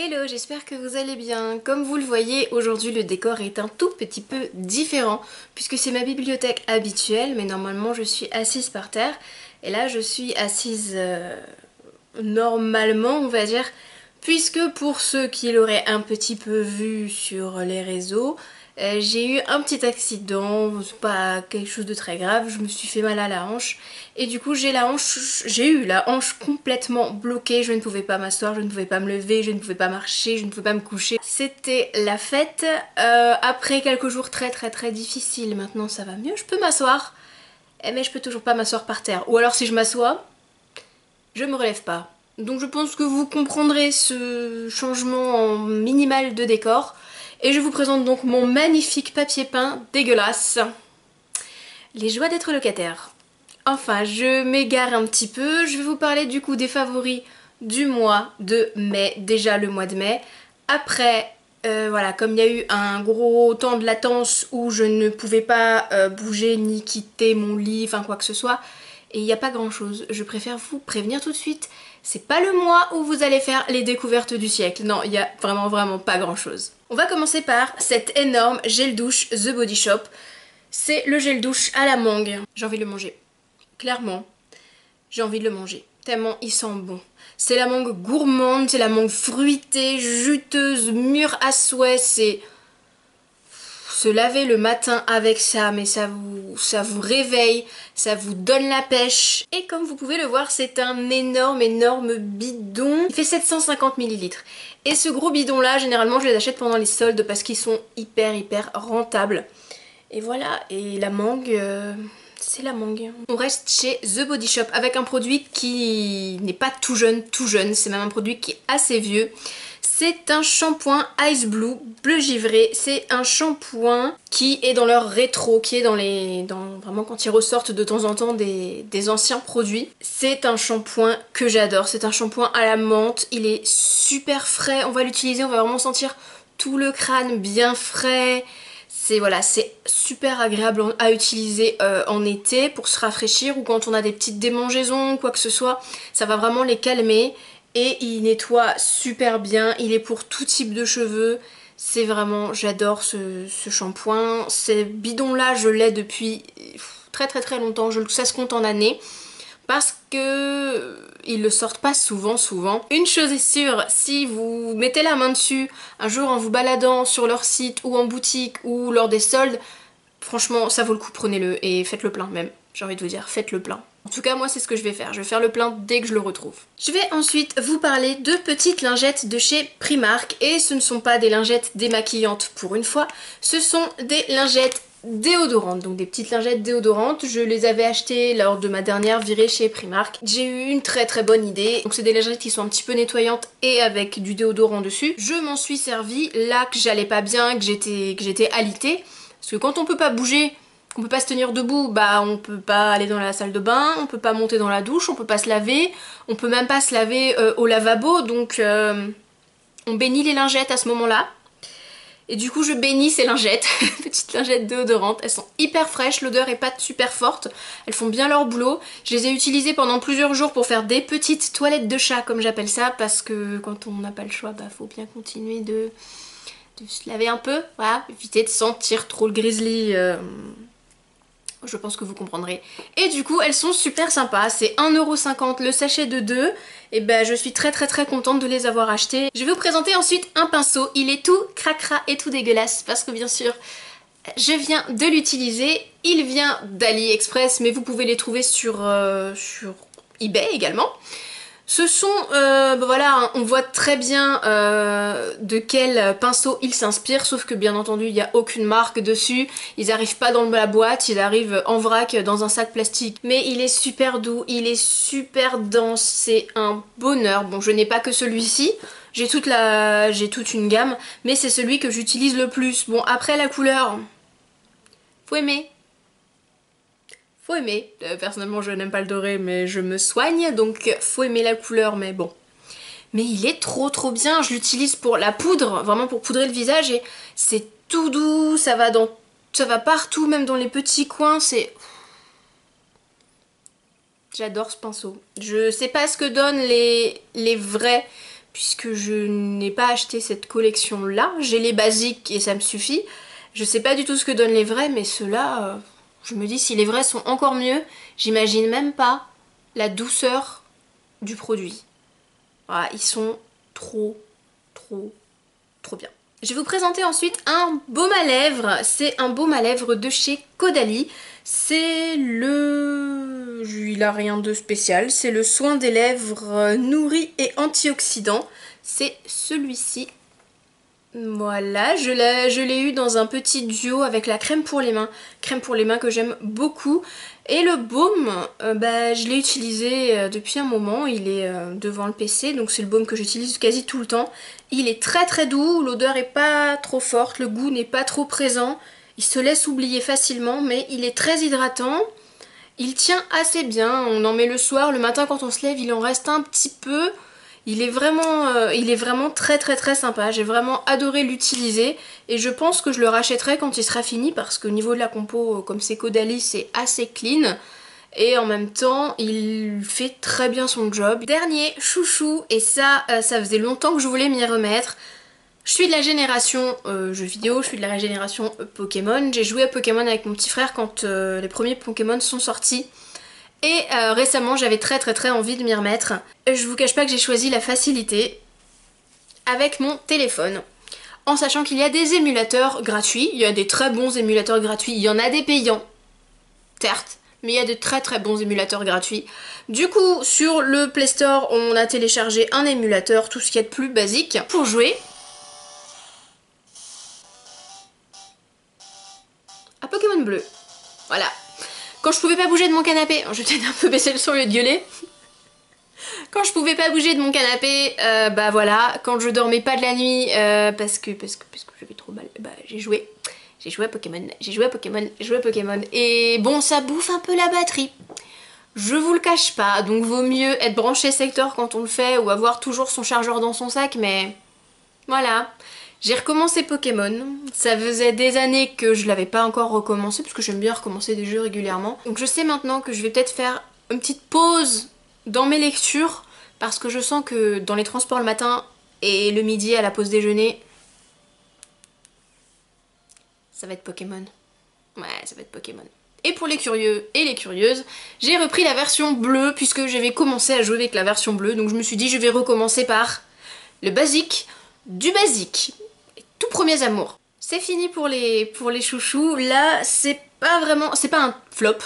Hello, j'espère que vous allez bien. Comme vous le voyez, aujourd'hui le décor est un tout petit peu différent puisque c'est ma bibliothèque habituelle, mais normalement je suis assise par terre et là je suis assise normalement, on va dire, puisque pour ceux qui l'auraient un petit peu vu sur les réseaux, j'ai eu un petit accident, c'est pas quelque chose de très grave, je me suis fait mal à la hanche et du coup j'ai eu la hanche complètement bloquée, je ne pouvais pas m'asseoir, je ne pouvais pas me lever, je ne pouvais pas marcher, je ne pouvais pas me coucher. C'était la fête, après quelques jours très difficiles, maintenant ça va mieux, je peux m'asseoir, mais je peux toujours pas m'asseoir par terre. Ou alors si je m'assois, je me relève pas. Donc je pense que vous comprendrez ce changement en minimal de décor. Et je vous présente donc mon magnifique papier peint dégueulasse. Les joies d'être locataire. Enfin, je m'égare un petit peu. Je vais vous parler du coup des favoris du mois de mai. Déjà le mois de mai. Après, voilà, comme il y a eu un gros temps de latence où je ne pouvais pas bouger ni quitter mon lit, enfin quoi que ce soit, et il n'y a pas grand chose. Je préfère vous prévenir tout de suite. C'est pas le mois où vous allez faire les découvertes du siècle. Non, il y a vraiment pas grand chose. On va commencer par cet énorme gel douche The Body Shop. C'est le gel douche à la mangue. J'ai envie de le manger. Clairement, j'ai envie de le manger. Tellement il sent bon. C'est la mangue gourmande, c'est la mangue fruitée, juteuse, mûre à souhait. C'est se laver le matin avec ça, mais ça vous réveille, ça vous donne la pêche. Et comme vous pouvez le voir, c'est un énorme bidon. Il fait 750 ml. Et ce gros bidon là, généralement je les achète pendant les soldes parce qu'ils sont hyper rentables. Et voilà, et la mangue, c'est la mangue. On reste chez The Body Shop avec un produit qui n'est pas tout jeune, c'est même un produit qui est assez vieux. C'est un shampoing Ice Blue bleu givré. C'est un shampoing qui est dans leur rétro, qui est vraiment quand ils ressortent de temps en temps des anciens produits. C'est un shampoing que j'adore. C'est un shampoing à la menthe. Il est super frais. On va l'utiliser, on va vraiment sentir tout le crâne bien frais. C'est super agréable à utiliser en été pour se rafraîchir ou quand on a des petites démangeaisons, quoi que ce soit. Ça va vraiment les calmer. Et il nettoie super bien, il est pour tout type de cheveux. C'est vraiment, j'adore ce shampoing. Ces bidons là, je l'ai depuis très longtemps, ça se compte en années. Parce que ils le sortent pas souvent. Une chose est sûre, si vous mettez la main dessus un jour en vous baladant sur leur site ou en boutique ou lors des soldes, franchement ça vaut le coup, prenez-le et faites le plein même. J'ai envie de vous dire, faites le plein. En tout cas, moi, c'est ce que je vais faire. Je vais faire le plein dès que je le retrouve. Je vais ensuite vous parler de petites lingettes de chez Primark. Et ce ne sont pas des lingettes démaquillantes pour une fois. Ce sont des lingettes déodorantes. Donc des petites lingettes déodorantes. Je les avais achetées lors de ma dernière virée chez Primark. J'ai eu une très bonne idée. Donc c'est des lingettes qui sont un petit peu nettoyantes et avec du déodorant dessus. Je m'en suis servie là que j'allais pas bien, que j'étais alitée. Parce que quand on peut pas bouger, on peut pas se tenir debout, bah on peut pas aller dans la salle de bain, on peut pas monter dans la douche, on peut pas se laver, on peut même pas se laver au lavabo, donc on bénit les lingettes à ce moment-là. Et du coup je bénis ces lingettes, petites lingettes déodorantes, elles sont hyper fraîches, l'odeur est pas super forte, elles font bien leur boulot. Je les ai utilisées pendant plusieurs jours pour faire des petites toilettes de chat comme j'appelle ça, parce que quand on n'a pas le choix, bah faut bien continuer de se laver un peu, voilà, éviter de sentir trop le grizzly. Je pense que vous comprendrez. Et du coup, elles sont super sympas. C'est 1,50€ le sachet de 2. Et ben, je suis très contente de les avoir achetées. Je vais vous présenter ensuite un pinceau. Il est tout cracra et tout dégueulasse parce que bien sûr, je viens de l'utiliser. Il vient d'AliExpress, mais vous pouvez les trouver sur eBay également. Ce sont, voilà, on voit très bien de quel pinceau ils s'inspirent, sauf que bien entendu il n'y a aucune marque dessus, ils n'arrivent pas dans la boîte, ils arrivent en vrac dans un sac plastique. Mais il est super doux, il est super dense, c'est un bonheur. Bon, je n'ai pas que celui-ci, j'ai toute une gamme, mais c'est celui que j'utilise le plus. Bon, après la couleur, faut aimer. Faut aimer. Personnellement je n'aime pas le doré mais je me soigne donc faut aimer la couleur mais bon. Mais il est trop bien, je l'utilise pour la poudre, vraiment pour poudrer le visage et c'est tout doux, ça va partout, même dans les petits coins, c'est... J'adore ce pinceau. Je sais pas ce que donnent les vrais puisque je n'ai pas acheté cette collection là. J'ai les basiques et ça me suffit. Je sais pas du tout ce que donnent les vrais, mais ceux-là, je me dis si les vrais sont encore mieux, j'imagine même pas la douceur du produit. Voilà, ils sont trop bien. Je vais vous présenter ensuite un baume à lèvres. C'est un baume à lèvres de chez Caudalie. C'est le... Il a rien de spécial. C'est le soin des lèvres nourri et antioxydant. C'est celui-ci. Voilà, je l'ai eu dans un petit duo avec la crème pour les mains. Crème pour les mains que j'aime beaucoup. Et le baume, je l'ai utilisé depuis un moment. Il est devant le PC, donc c'est le baume que j'utilise quasi tout le temps. Il est très doux, l'odeur est pas trop forte, le goût n'est pas trop présent. Il se laisse oublier facilement, mais il est très hydratant. Il tient assez bien, on en met le soir, le matin quand on se lève, il en reste un petit peu. Il est vraiment très sympa, j'ai vraiment adoré l'utiliser et je pense que je le rachèterai quand il sera fini parce qu'au niveau de la compo, comme c'est Caudalie, c'est assez clean et en même temps il fait très bien son job. Dernier chouchou, et ça faisait longtemps que je voulais m'y remettre. Je suis de la génération jeux vidéo, je suis de la génération Pokémon. J'ai joué à Pokémon avec mon petit frère quand les premiers Pokémon sont sortis. Et récemment j'avais très envie de m'y remettre. Je vous cache pas que j'ai choisi la facilité avec mon téléphone. En sachant qu'il y a des émulateurs gratuits, il y a des très bons émulateurs gratuits, il y en a des payants, certes, mais il y a de très bons émulateurs gratuits. Du coup sur le Play Store on a téléchargé un émulateur, tout ce qu'il y a de plus basique, pour jouer à Pokémon Bleu. Voilà. Quand je pouvais pas bouger de mon canapé, je vais peut-être un peu baisser le son au lieu de gueuler. Quand je pouvais pas bouger de mon canapé, voilà, quand je dormais pas de la nuit parce que j'avais trop mal, j'ai joué à Pokémon, et bon ça bouffe un peu la batterie. Je vous le cache pas, donc vaut mieux être branché secteur quand on le fait ou avoir toujours son chargeur dans son sac, mais voilà. J'ai recommencé Pokémon, ça faisait des années que je l'avais pas encore recommencé parce que j'aime bien recommencer des jeux régulièrement. Donc je sais maintenant que je vais peut-être faire une petite pause dans mes lectures parce que je sens que dans les transports le matin et le midi à la pause déjeuner, ça va être Pokémon. Ouais, ça va être Pokémon. Et pour les curieux et les curieuses, j'ai repris la version bleue puisque j'avais commencé à jouer avec la version bleue. Donc je me suis dit je vais recommencer par le basique du basique. Tout premiers amours. C'est fini pour les chouchous. Là, c'est pas vraiment... C'est pas un flop.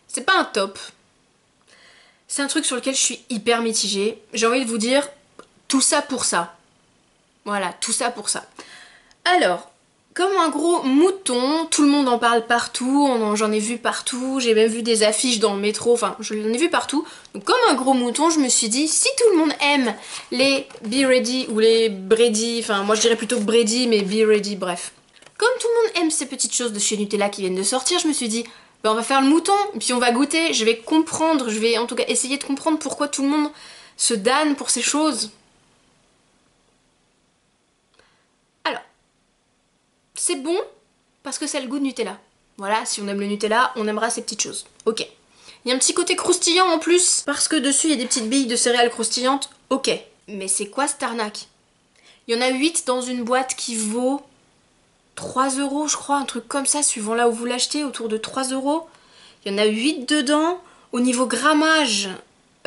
C'est pas un top. C'est un truc sur lequel je suis hyper mitigée. J'ai envie de vous dire tout ça pour ça. Voilà, tout ça pour ça. Alors, comme un gros mouton, tout le monde en parle partout, j'en ai vu partout, j'ai même vu des affiches dans le métro, enfin j'en ai vu partout. Donc comme un gros mouton, je me suis dit, si tout le monde aime les Be Ready ou les Brady, enfin moi je dirais plutôt Brady mais Be Ready, bref. Comme tout le monde aime ces petites choses de chez Nutella qui viennent de sortir, je me suis dit, on va faire le mouton, puis on va goûter, je vais comprendre, je vais en tout cas essayer de comprendre pourquoi tout le monde se damne pour ces choses. C'est bon parce que ça a le goût de Nutella. Voilà, si on aime le Nutella, on aimera ces petites choses. Ok. Il y a un petit côté croustillant en plus, parce que dessus il y a des petites billes de céréales croustillantes. Ok. Mais c'est quoi cette arnaque? Il y en a 8 dans une boîte qui vaut 3 € je crois, un truc comme ça, suivant là où vous l'achetez, autour de 3 €. Il y en a 8 dedans. Au niveau grammage,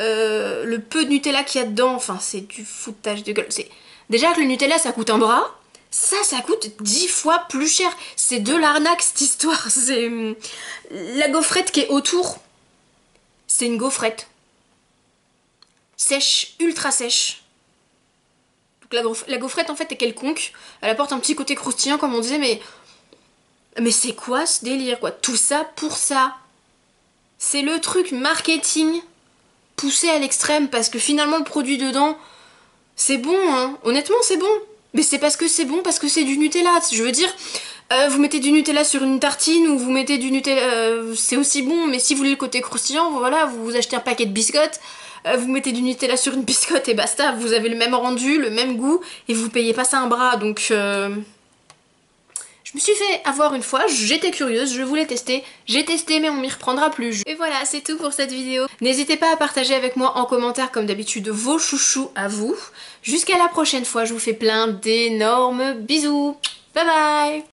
le peu de Nutella qu'il y a dedans, enfin c'est du foutage de gueule. Déjà que le Nutella ça coûte un bras. Ça coûte 10 fois plus cher. C'est de l'arnaque cette histoire. C'est la gaufrette qui est autour. C'est une gaufrette. Sèche, ultra sèche. Donc la gaufrette en fait est quelconque. Elle apporte un petit côté croustillant comme on disait, mais c'est quoi ce délire quoi? Tout ça pour ça. C'est le truc marketing poussé à l'extrême parce que finalement le produit dedans, c'est bon hein. Honnêtement c'est bon. Mais c'est parce que c'est bon, parce que c'est du Nutella. Je veux dire, vous mettez du Nutella sur une tartine ou vous mettez du Nutella... c'est aussi bon, mais si vous voulez le côté croustillant, voilà, vous achetez un paquet de biscottes, vous mettez du Nutella sur une biscotte et basta, vous avez le même rendu, le même goût, et vous payez pas ça un bras, donc... Je Je me suis fait avoir une fois, j'étais curieuse, je voulais tester, j'ai testé mais on m'y reprendra plus. Et voilà, c'est tout pour cette vidéo. N'hésitez pas à partager avec moi en commentaire comme d'habitude vos chouchous à vous. Jusqu'à la prochaine fois, je vous fais plein d'énormes bisous. Bye bye.